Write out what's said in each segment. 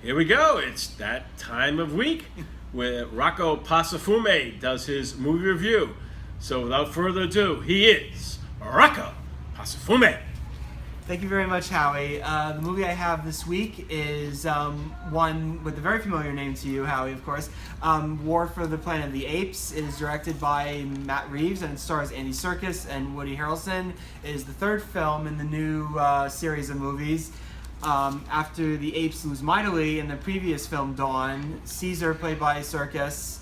Here we go. It's that time of week where Rocco Passafume does his movie review. So without further ado, he is Rocco Passafume. Thank you very much, Howie. The movie I have this week is one with a very familiar name to you, Howie, of course. War for the Planet of the Apes. It is directed by Matt Reeves and it stars Andy Serkis and Woody Harrelson. It is the third film in the new series of movies. After the apes lose mightily in the previous film, Dawn, Caesar, played by Serkis,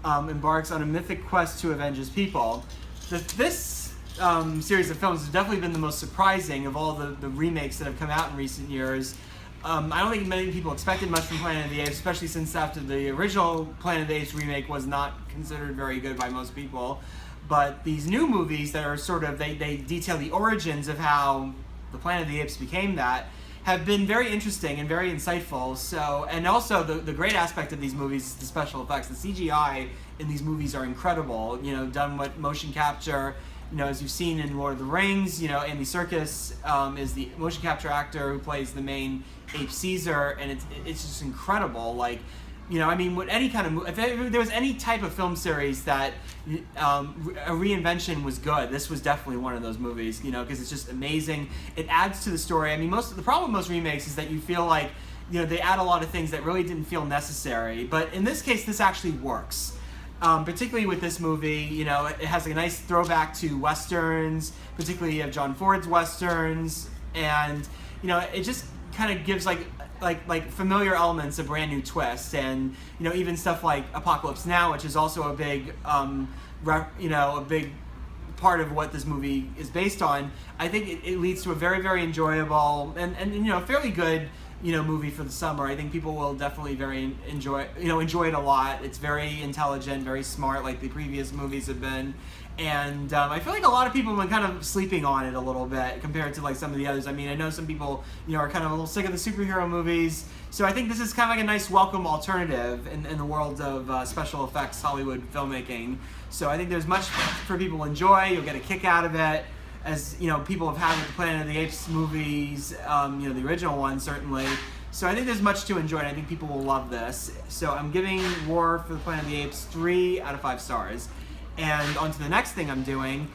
embarks on a mythic quest to avenge his people. This series of films has definitely been the most surprising of all the remakes that have come out in recent years. I don't think many people expected much from Planet of the Apes, especially since after the original Planet of the Apes remake was not considered very good by most people. But these new movies that are sort of, they detail the origins of how the Planet of the Apes became that, have been very interesting and very insightful. So, and also the great aspect of these movies is the special effects. The CGI in these movies are incredible. You know, done with motion capture. You know, as you've seen in Lord of the Rings, you know, Andy Serkis is the motion capture actor who plays the main ape Caesar, and it's just incredible. Like, you know, I mean, with any kind of, if there was any type of film series that a reinvention was good, this was definitely one of those movies, you know, because it's just amazing. It adds to the story. I mean, the problem with most remakes is that you feel like, you know, they add a lot of things that really didn't feel necessary. But in this case, this actually works. Particularly with this movie, you know, it has a nice throwback to Westerns, particularly of John Ford's Westerns. And, you know, it just kind of gives like familiar elements a brand new twist, and you know, even stuff like Apocalypse Now, which is also a big a big part of what this movie is based on. I think it leads to a very, very enjoyable and you know, fairly good, you know, movie for the summer. I think people will definitely enjoy it a lot. It's very intelligent, very smart, like the previous movies have been. And I feel like a lot of people have been kind of sleeping on it a little bit compared to like some of the others. I mean, I know some people, you know, are kind of a little sick of the superhero movies. So I think this is kind of like a nice welcome alternative in the world of special effects Hollywood filmmaking. So I think there's much for people to enjoy. You'll get a kick out of it, as you know, people have had with the Planet of the Apes movies, you know, the original one certainly. So I think there's much to enjoy, and I think people will love this. So I'm giving War for the Planet of the Apes 3 out of 5 stars. And on to the next thing I'm doing.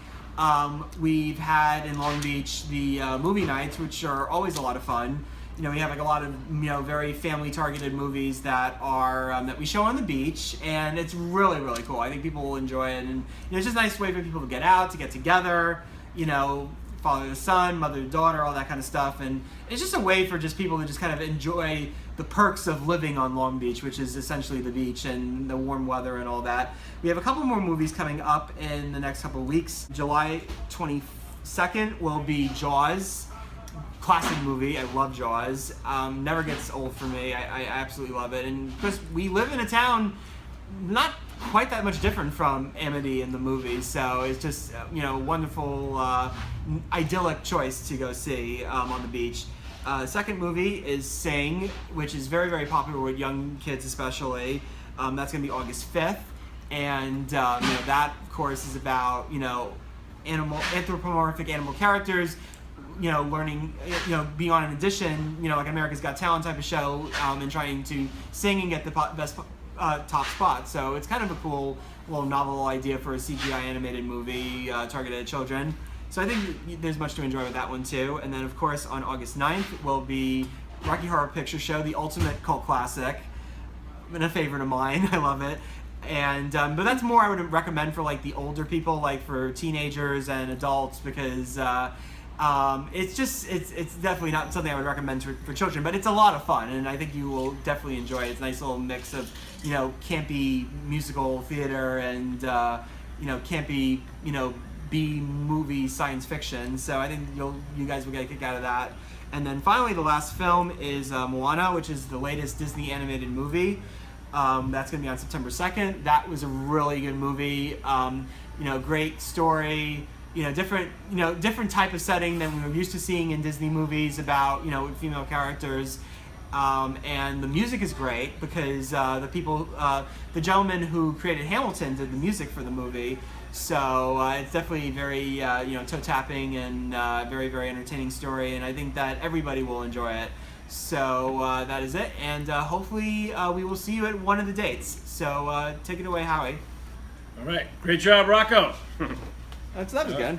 We've had in Long Beach the movie nights, which are always a lot of fun. You know, we have like a lot of, you know, very family-targeted movies that are that we show on the beach, and it's really, really cool. I think people will enjoy it, and you know, it's just a nice way for people to get out, to get together. You know, father to son, mother to daughter, all that kind of stuff, and it's just a way for just people to just kind of enjoy the perks of living on Long Beach, which is essentially the beach and the warm weather and all that. We have a couple more movies coming up in the next couple of weeks. July 22nd will be Jaws, classic movie. I love Jaws. Never gets old for me. I absolutely love it. And because we live in a town not quite that much different from Amity in the movie, so it's just you know, wonderful, idyllic choice to go see on the beach. Second movie is Sing, which is very, very popular with young kids especially. That's going to be August 5th, and you know, that of course is about, you know, anthropomorphic animal characters, you know, learning, you know, being on an audition, you know, like America's Got Talent type of show, and trying to sing and get the best top spot. So it's kind of a cool little novel idea for a CGI animated movie targeted at children. So I think there's much to enjoy with that one too. And then of course on August 9th will be Rocky Horror Picture Show, the ultimate cult classic, and a favorite of mine. I love it. And but that's more I would recommend for like the older people, like for teenagers and adults, because it's definitely not something I would recommend for children, but it's a lot of fun, and I think you will definitely enjoy it. It's a nice little mix of, you know, campy musical theater and you know, campy, you know, B-movie science fiction. So I think you guys will get a kick out of that. And then finally, the last film is Moana, which is the latest Disney animated movie. That's going to be on September 2nd. That was a really good movie. You know, great story. You know, different type of setting than we were used to seeing in Disney movies about, you know, female characters. And the music is great because the gentleman who created Hamilton did the music for the movie. So it's definitely very, you know, toe-tapping and very, very entertaining story, and I think that everybody will enjoy it. So that is it, and hopefully we will see you at one of the dates. So take it away, Howie. All right. Great job, Rocco. So that was good.